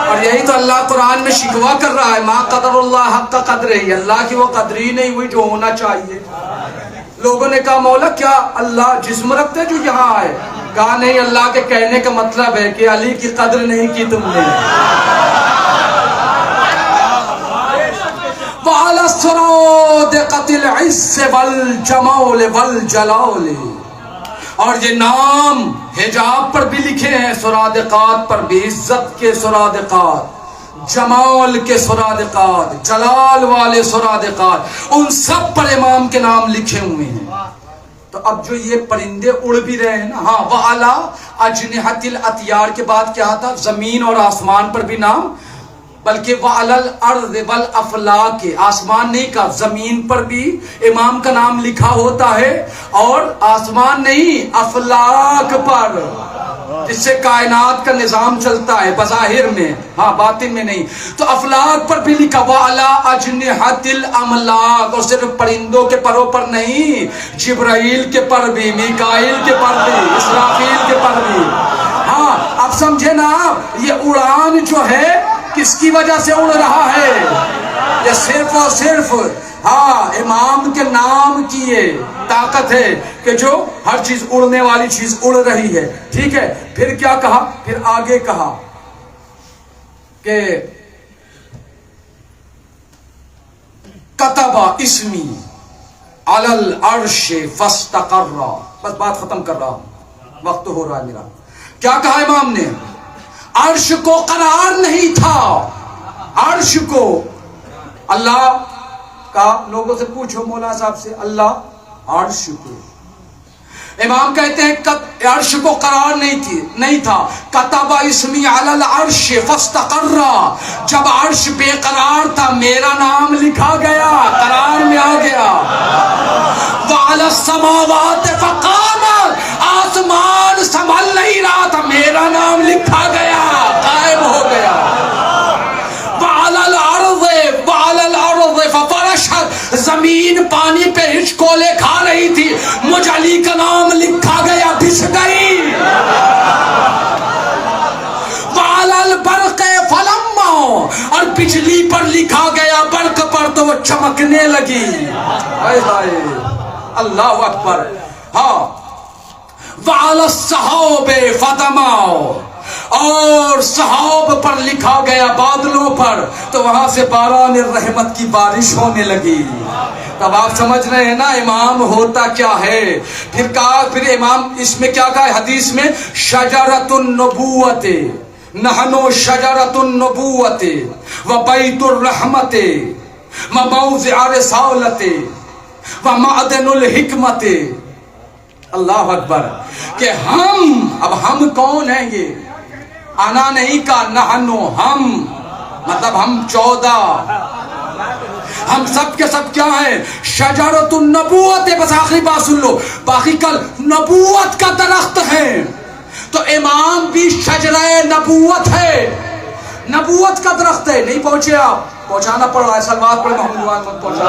اور یہی تو اللہ قرآن میں شکوا کر رہا ہے ما قدر اللہ حق کا قدر ہے، اللہ کی وہ قدر ہی نہیں ہوئی جو ہونا چاہیے. لوگوں نے کہا مولا کیا اللہ جسم رکھتے جو یہاں آئے؟ کہا نہیں، اللہ کے کہنے کا مطلب ہے کہ علی کی قدر نہیں کی تم نے. وَعَلَى الصَّرَادِقَةِ الْعِزِّ وَالْجَمَالِ وَالْجَلَالِ. اور یہ نام حجاب پر بھی لکھے ہیں، سرادقات پر بھی، عزت کے سرادقات، جمال کے سرادقات، جلال والے سرادقات، ان سب پر امام کے نام لکھے ہوئے ہیں. تو اب جو یہ پرندے اڑ بھی رہے ہیں نا، ہاں وَعَلَىٰ أَجْنِحَةِ الْأَطْيَارِ کے بعد کیا تھا؟ زمین اور آسمان پر بھی نام، بلکہ وَعَلَى الْأَرْضِ وَالْأَفْلَاقِ، آسمان نہیں کہا، زمین پر بھی امام کا نام لکھا ہوتا ہے، اور آسمان نہیں افلاک پر، جس سے کائنات کا نظام چلتا ہے بظاہر میں، ہاں باطن میں نہیں. تو افلاک پر بھی لکھا وَعَلَىٰ أَجْنِحَةِ الْأَمْلَاقِ، اور صرف پرندوں کے پروں پر نہیں، جبرائیل کے پر بھی، میکائیل کے پر بھی، اسرافیل کے پر بھی. ہاں اب سمجھے نا آپ، یہ اڑان جو ہے کس کی وجہ سے اڑ رہا ہے؟ یہ صرف اور صرف ہاں امام کے نام کی یہ طاقت ہے کہ جو ہر چیز اڑنے والی چیز اڑ رہی ہے. ٹھیک ہے، پھر کیا کہا؟ پھر آگے کہا کہ کتب اسمی علی العرش فاستقر. بس بات ختم کر رہا ہوں، وقت ہو رہا ہے میرا. کیا کہا امام نے؟ عرش کو قرار نہیں تھا، عرش کو اللہ کا، لوگوں سے پوچھو مولا صاحب سے، اللہ عرش کو، امام کہتے ہیں عرش کو قرار نہیں تھا. کتب اسمی علی العرش فاستقر، جب عرش بے قرار تھا میرا نام لکھا گیا، قرار میں آ گیا. وعلی السماوات فقامت، آسمان سنبھل نہیں رہا تھا میرا نام لکھا گیا، قائم ہو گیا. وعلی الارض ففرشت، زمین پانی پہ ہچکولے کھا رہی تھی، مجھ علی کا نام لکھا گیا، بچھ گئی. وعلی البرق فلما، اور بجلی پر لکھا گیا، برق پر تو وہ چمکنے لگی. اللہ اکبر. ہاں وعلی السحاب فدمع، اور سحاب پر لکھا گیا، بادلوں پر، تو وہاں سے باران الرحمت کی بارش ہونے لگی. تب آپ سمجھ رہے ہیں نا امام ہوتا کیا ہے. پھر کہا، پھر امام اس میں کیا کہا حدیث میں؟ شجرۃ النبوۃ، نحن شجرۃ النبوۃ وبیت الرحمت وموضع رسالت ومعدن الحکمت. اللہ اکبر. کہ ہم کون ہیں؟ یہ انا نہیں کہا، نحنو، ہم مطلب ہم 14، ہم سب کے سب کیا ہیں؟ شجرۃ النبوت. بس آخری بات سن لو، باقی کل نبوت کا درخت ہے. تو امام بھی شجرہ نبوت ہے، نبوت کا درخت ہے. نہیں پہنچے آپ؟ پہنچانا پڑ رہا ہے. سلوات پڑھ محمد مت پہنچا.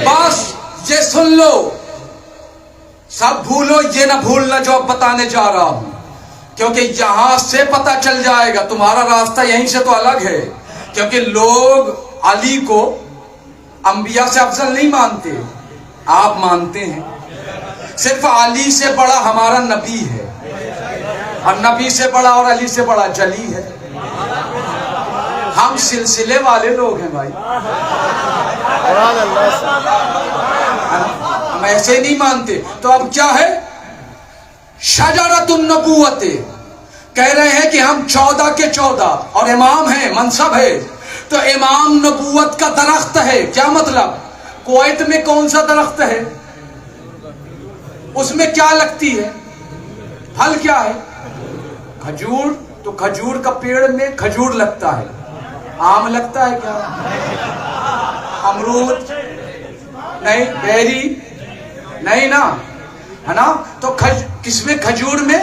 بس یہ سن لو، سب بھولو، یہ نہ بھولنا جو اب بتانے جا رہا ہوں، کیونکہ یہاں سے پتہ چل جائے گا تمہارا راستہ یہیں سے تو الگ ہے. کیونکہ لوگ علی کو انبیاء سے افضل نہیں مانتے، آپ مانتے ہیں. صرف علی سے بڑا ہمارا نبی ہے، اور نبی سے بڑا اور علی سے بڑا جلی ہے. ہم سلسلے والے لوگ ہیں بھائی، ہم ایسے نہیں مانتے. تو اب کیا ہے؟ شجرۃ النبوت. کہہ رہے ہیں کہ ہم 14 کے 14 اور امام ہیں، منصب ہے. تو امام نبوت کا درخت ہے. کیا مطلب؟ کویت میں کون سا درخت ہے؟ اس میں کیا لگتی ہے؟ پھل کیا ہے؟ کھجور. تو کھجور کا پیڑ میں کھجور لگتا ہے. آم لگتا ہے کیا؟ امرود نہیں، بیری نہیں نا، ہے نا. تو کس میں؟ کھجور میں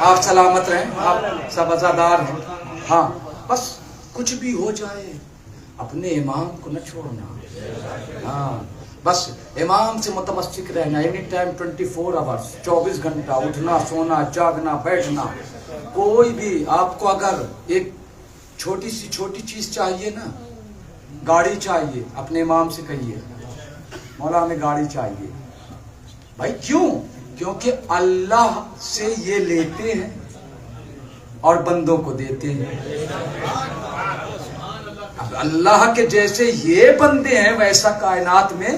آپ سلامت رہیں, آپ سب عزادار ہیں. ہاں بس کچھ بھی ہو جائے اپنے امام کو نہ چھوڑنا. ہاں بس امام سے متمسک رہنا, اینی ٹائم 24 آورس, 24 گھنٹہ اٹھنا سونا جاگنا بیٹھنا. کوئی بھی آپ کو اگر ایک چھوٹی سی چھوٹی چیز چاہیے نا, گاڑی چاہیے, اپنے امام سے کہیے مولا ہمیں گاڑی چاہیے. بھائی کیوں؟ کیونکہ اللہ سے یہ لیتے ہیں اور بندوں کو دیتے ہیں. اب اللہ کے جیسے یہ بندے ہیں ویسا کائنات میں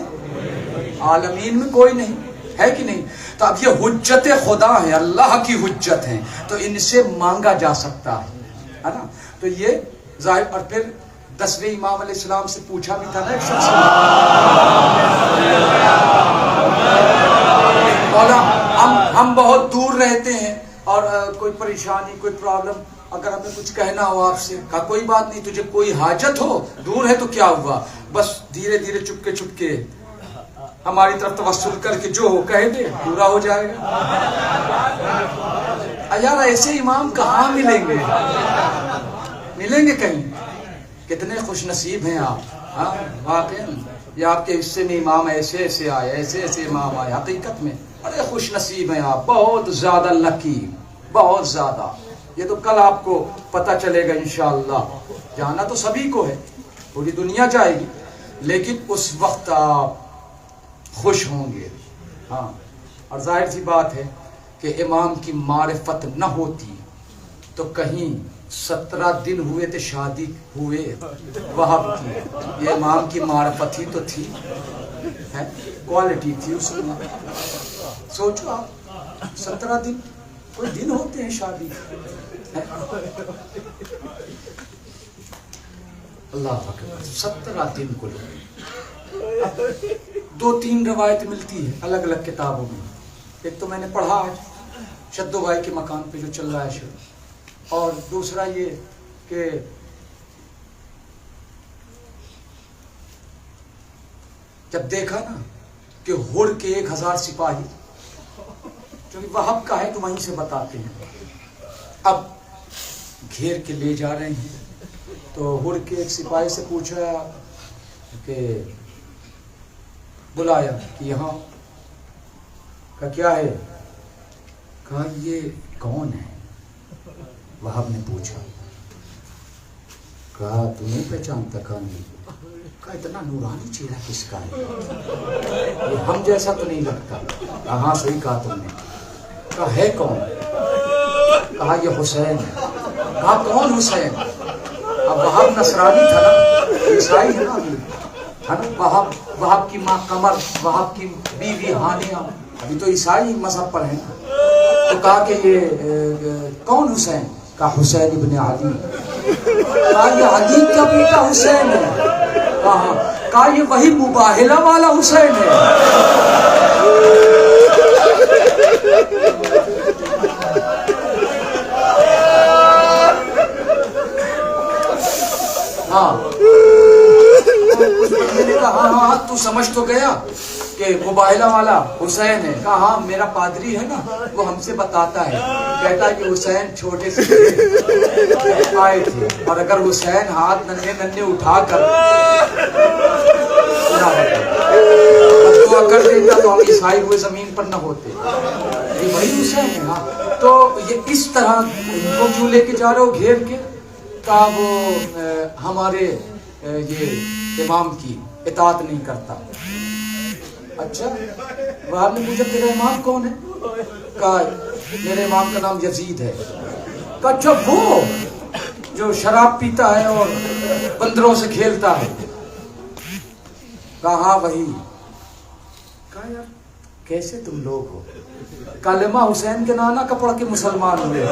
عالمین میں کوئی نہیں ہے کہ نہیں. تو اب یہ حجت خدا ہے, اللہ کی حجت ہے, تو ان سے مانگا جا سکتا ہے نا. تو یہ ظاہر. اور پھر 10ویں امام علیہ السلام سے پوچھا بھی تھا نا ایک شخص نے, مولا ہم بہت دور رہتے ہیں اور کوئی پریشانی کوئی پرابلم, اگر ہمیں کچھ کہنا ہو آپ سے. کہا کوئی بات نہیں, تجھے کوئی حاجت ہو, دور ہے تو کیا ہوا, بس دھیرے دھیرے چپکے چپکے ہماری طرف توسل کر کے جو ہو کہہ دے, پورا ہو جائے گا. یار ایسے امام کہاں ملیں گے, ملیں گے کہیں؟ کتنے خوش نصیب ہیں آپ. ہاں واقعی یہ آپ کے حصے میں امام ایسے ایسے آئے, ایسے ایسے امام آئے. حقیقت میں بڑے خوش نصیب ہیں آپ, بہت زیادہ لکی, بہت زیادہ. یہ تو کل آپ کو پتہ چلے گا انشاءاللہ. جانا تو سبھی کو ہے, پوری دنیا جائے گی, لیکن اس وقت آپ خوش ہوں گے. ہاں اور ظاہر سی بات ہے کہ امام کی معرفت نہ ہوتی تو کہیں 17 دن ہوئے تھے شادی ہوئے وہاب کی. یہ امام کی معرفت ہی تو تھی, کوالٹی تھی اس میں. سوچو آپ 17 دن, کوئی دن ہوتے ہیں شادی. اللہ اکبر, 17 دن کو 2-3 روایت ملتی ہے الگ الگ کتابوں میں. ایک تو میں نے پڑھا ہے شدو بھائی کے مکان پہ جو چل رہا ہے شروع, اور دوسرا یہ کہ جب دیکھا نا کہ ہڑ کے 1000 سپاہی, چونکہ وہاب کا ہے تو وہیں سے بتاتے ہیں, اب گھیر کے لے جا رہے ہیں. تو ہڑ کے ایک سپاہی سے پوچھا کہ بلایا کہ یہاں کا کیا ہے, کہا یہ کون ہے. وہاب نے پوچھا, کہا تو نہیں پہچانتا؟ کہا نہیں. کہا اتنا نورانی چہرہ کس کا ہے, یہ ہم جیسا تو نہیں لگتا. ہاں صحیح کہا تم نے. کہا ہے کون؟ کہا یہ حسین ہے. کہا کون حسین؟ اب وہاب نصرانی تھا نا, عیسائی ہے نا, ہے نا. وہاب کی ماں قمر, وہاب کی بیوی ہانیہ, ابھی تو عیسائی مذہب پر ہیں. تو کہا کہ یہ کون حسین؟ کہا حسین ابن علی. کہا یہ علی کا بیٹا حسین ہے. کہا یہ وہی مباہلہ والا حسین ہے. ہاں میں نے کہا ہاں تو سمجھ تو گیا کہ مباہلہ والا حسین ہے. کہا ہاں میرا پادری ہے نا, وہ ہم سے بتاتا ہے, کہتا ہے کہ حسین چھوٹے سے آئے تھے, اور اگر حسین ہاتھ ننھے ننھے اٹھا کر کر دیتا تو ہم عیسائی ہوئے زمین پر نہ ہوتے. یہ وہی حسین ہے. ہاں تو یہ اس طرح کو کیوں لے کے جا رہے ہو گھیر کے؟ کہا وہ ہمارے یہ امام کی اطاعت نہیں کرتا. اچھا وہاب نے پوچھا تیرا امام کون ہے؟ کہا میرے امام کا نام یزید ہے. کہا اچھا وہ جو شراب پیتا ہے اور بندروں سے کھیلتا ہے؟ کہا ہاں وہی. کہا یار کیسے تم لوگ ہو, کلمہ حسین کے نانا کا پڑھ کے مسلمان ہوئے.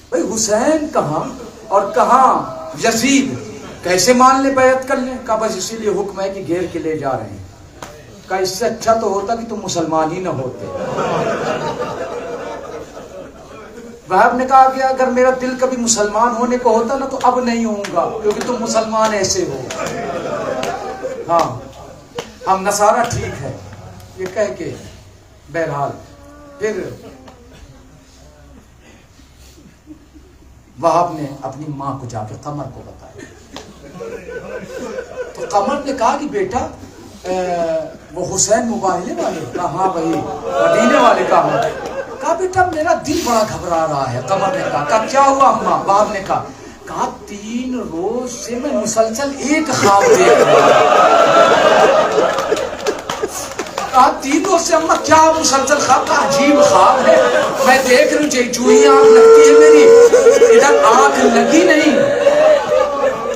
بھائی حسین کہاں اور کہاں یزید, کیسے مان لے بیعت کر لیں؟ کہا بس اسی لیے حکم ہے کہ گھیر کے لے جا رہے ہیں. کہا اس سے اچھا تو ہوتا کہ تم مسلمان ہی نہ ہوتے. وہاب نے کہا کہ اگر میرا دل کبھی مسلمان ہونے کو ہوتا نا تو اب نہیں ہوں گا, کیونکہ تم مسلمان ایسے ہو. ہاں ہم نصارہ ٹھیک ہے, یہ کہہ کے بہرحال پھر وہاب نے اپنی ماں کو جا کے قمر کو بتایا. تو قمر نے کہا کہ بیٹا وہ حسین مباہلے والے؟ کہا ہاں بھائی مدینے والے. کہا بیٹا میرا دل بڑا گھبرا رہا ہے. قمر نے کہا کیا ہوا اماں؟ وہاب نے کہا 3 روز سے میں مسلسل ایک خواب دیکھ رہا ہوں. کہا 3 روز سے اماں کیا مسلسل خواب؟ کا عجیب خواب ہے. میں دیکھ رہی ہوں جوئی آنکھ لگتی ہے میری، ادھر آنکھ لگی نہیں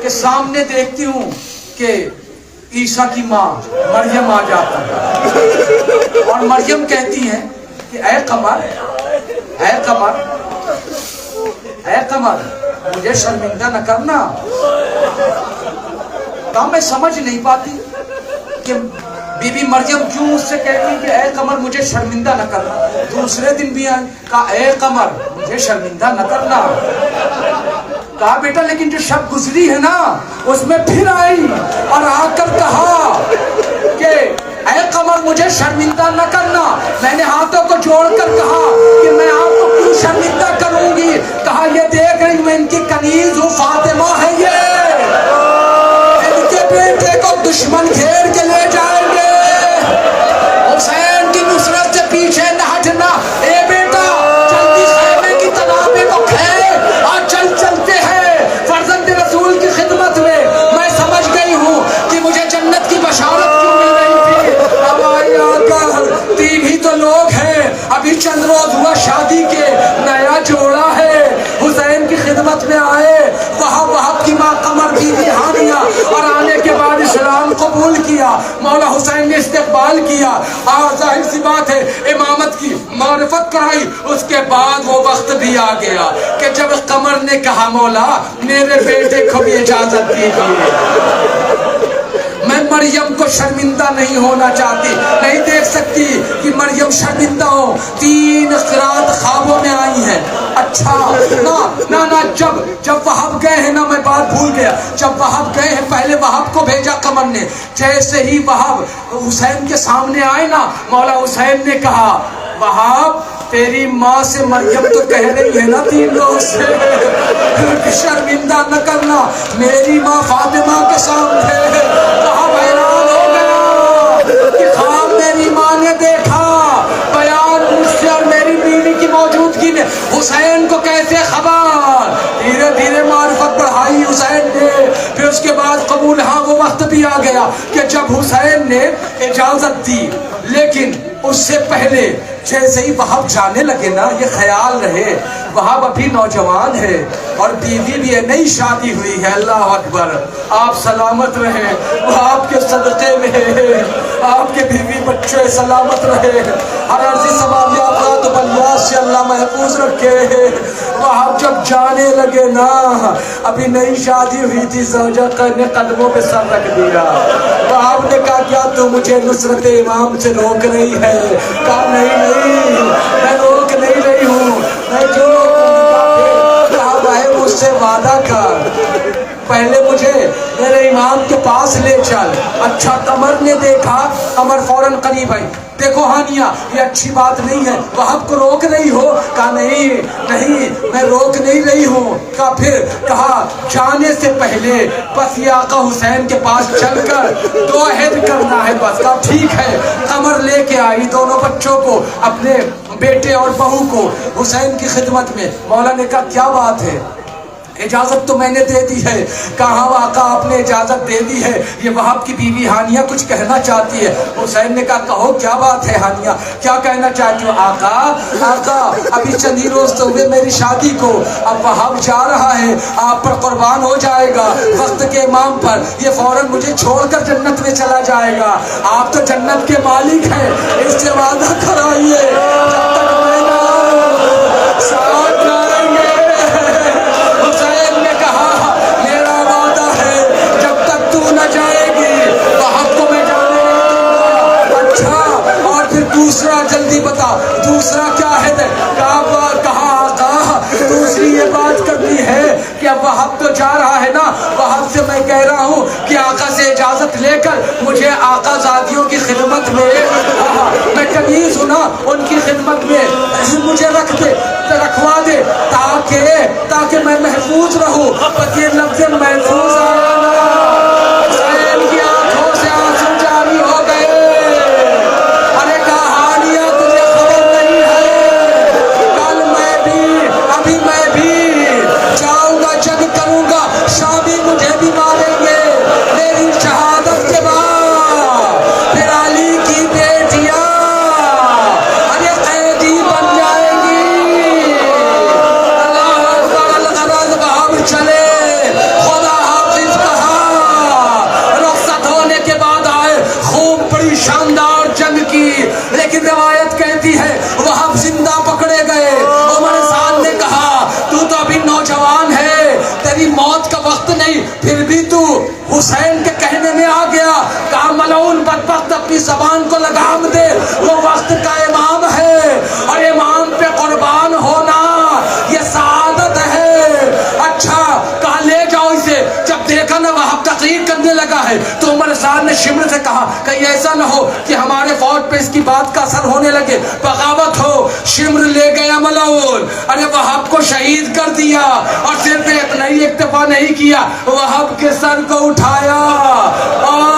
کہ سامنے دیکھتی ہوں کہ عیسیٰ کی ماں مریم آ جاتا ہے اور مریم کہتی ہیں کہ اے قمر مجھے شرمندہ نہ کرنا. کہا میں سمجھ نہیں پاتی کہ بی بی مریم کیوں اس سے کہتی کہ اے قمر مجھے شرمندہ نہ کرنا. دوسرے دن بھی آئی، کہا اے قمر مجھے شرمندہ نہ کرنا. کہا بیٹا لیکن جو شب گزری ہے نا اس میں پھر آئی اور آ کر کہا کہ اے قمر مجھے شرمندہ نہ کرنا. میں نے ہاتھوں کو جوڑ کر کہا کہ میں آپ کو کیوں شرمندہ کروں گی. کہا یہ دیکھ رہی میں ان کی کنیز ہوں، فاطمہ ہے، یہ ان کے بیٹے کو دشمن گھیر کے لے جائیں گے. حسین کی نصرت سے پیچھے نہ ہٹنا. اے بیٹا جلدی خیمے کی تنابے کو کھینچ اور چلتے ہیں فرزند رسول کی خدمت میں. میں سمجھ گئی ہوں کہ مجھے جنت کی بشارت کیوں مل رہی تھی. اب آئی آ کر 3 ہی تو لوگ ہیں، ابھی چند روز ہوا شادی کے، نیا جوڑا ہے. حسین کی خدمت میں آئے. وہاب کی ماں قمر بی بی ہانیہ، اور آنے کے بعد اسلام قبول کیا. مولا حسین نے استقبال کیا اور ظاہر سی بات ہے امامت کی معرفت کرائی. اس کے بعد وہ وقت بھی آ گیا کہ جب قمر نے کہا مولا میرے بیٹے کو بھی اجازت دیجیے، میں مریم کو شرمندہ نہیں ہونا چاہتی، نہیں دیکھ سکتی کہ مریم شرمندہ ہو. 3 رات خوابوں میں آئی ہیں. اچھا نہ جب وہاب گئے ہیں نا، میں بات بھول گیا، جب وہاب گئے ہیں پہلے وہاب کو بھیجا قمر نے. جیسے ہی وہاب حسین کے سامنے آئے نا، مولا حسین نے کہا وہاب تیری ماں سے مریم تو کہہ رہی ہے نا 3 روز سے شرمندہ نہ کرنا میری ماں فاطمہ کے سامنے. وہاب حیران ہو گیا کہ خواب میری ماں نے دیکھا، بیان مجھ سے اور میری بیوی کی موجودگی میں حسین کو کیسے خبر. دھیرے دھیرے معرفت بڑھائی حسین نے. پھر اس کے بعد قبول. ہاں وہ وقت بھی آ گیا کہ جب حسین نے اجازت دی، لیکن اس سے پہلے جیسے ہی وہاب جانے لگے نا، یہ خیال رہے وہاب ابھی نوجوان ہے اور بیوی بھی ہے، نئی شادی ہوئی ہے. اللہ اکبر. آپ سلامت رہے، وہاب کے صدقے میں آپ کے بیوی بچے سلامت رہے، ہر عرضی سوال یافات بلیات سے اللہ محفوظ رکھے. وہاب جب جانے لگے نا، ابھی نئی شادی ہوئی تھی، زوجہ نے قدموں پہ سر رکھ دیا. وہاب نے کہا کیا تو مجھے نصرت امام سے روک رہی ہے؟ کہا نہیں میں روک نہیں رہی ہوں، میں جو کہا بھائی مجھ سے وعدہ کر، پہلے مجھے میرے امام کے پاس لے چل. اچھا قمر نے دیکھا، قمر فوراً قریب آئی. دیکھو ہانیہ یہ اچھی بات نہیں ہے، وہاب کو روک رہی ہو. کہا نہیں میں روک نہیں رہی ہوں. کہا پھر کہا جانے سے پہلے بس یہ آقا حسین کے پاس چل کر دو عہد کرنا ہے بس. کہا ٹھیک ہے. قمر لے کے آئی دونوں بچوں کو، اپنے بیٹے اور بہو کو حسین کی خدمت میں. مولا نے کہا کیا بات ہے؟ اجازت تو میں نے دے دی ہے. کہا آقا آپ نے اجازت دے دی ہے، یہ وہاب کی بیوی ہانیہ کچھ کہنا چاہتی ہے. حسین نے کہا کہو کیا بات ہے ہانیہ، کیا کہنا چاہتی ہو؟ آقا ابھی چند ہی روز تو ہوئے میری شادی کو، اب وہاب جا رہا ہے، آپ پر قربان ہو جائے گا وقت کے امام پر، یہ فوراً مجھے چھوڑ کر جنت میں چلا جائے گا. آپ تو جنت کے مالک ہیں، اس سے وعدہ کرائیے جب تک میں نہ ساتھ جائیں گے. حسین نے کہا میرا وعدہ ہے جب تک تو نہ جائے گی وہاب کو میں جانے نہیں دوں گا. اچھا اور پھر دوسرا جلدی بتا، دوسرا کیا ہے؟ کہا آقا دوسری یہ بات کرنی ہے کہ اب وہاب تو جا رہا ہے نا، وہاب سے میں کہہ رہا ہوں کہ آقا سے اجازت وقت لے کر مجھے آقا زادیوں کی خدمت میں میں کنیز ہوں نا ان کی خدمت میں مجھے رکھوا دے تاکہ میں محفوظ رہوں. بس یہ لفظ محفوظ آیا نا حسین کی آنکھوں سے آنسو جاری ہو گئے. ارے کہانیاں تجھے خبر نہیں ہے. کل ابھی میں بھی جاؤں گا جنگ کروں گا. شامی مجھے بھی ماریں گے. میری شہادت کے بعد پھر علی کی بیٹیاں ارے قیدی بن جائیں گی. اللہ اکبر. الغرض وہاں چلے خدا حافظ کہا. رخصت ہونے کے بعد آئے خوب بڑی شاندار جنگ کی. لیکن روایت کہتی ہے وہاں زندہ پکڑے گئے. عمر سعد نے کہا تو ابھی نوجوان ہے, تیری موت کا وقت نہیں, پھر بھی تو حسین کے کہنے میں آ گیا. کہا ملعون بدبخت اپنی زبان کو لگام دے, وہ وقت کا امام ہے اور امام پہ قربان ہونا یہ سعادت ہے. اچھا کہا لے جاؤ اسے. جب دیکھا نا وہاں تقریر کرنے لگا ہے تو عمر سعد نے شمر سے کہا کہ ایسا نہ ہو کہ ہمارے فوج پہ اس کی بات کا اثر ہونے لگے, بغاوت ہو. شمر لے گیا ملعون. ارے وہاب کو شہید کر دیا اور صرف اتنا ہی اکتفا نہیں کیا, وہاب کے سر کو اٹھایا اور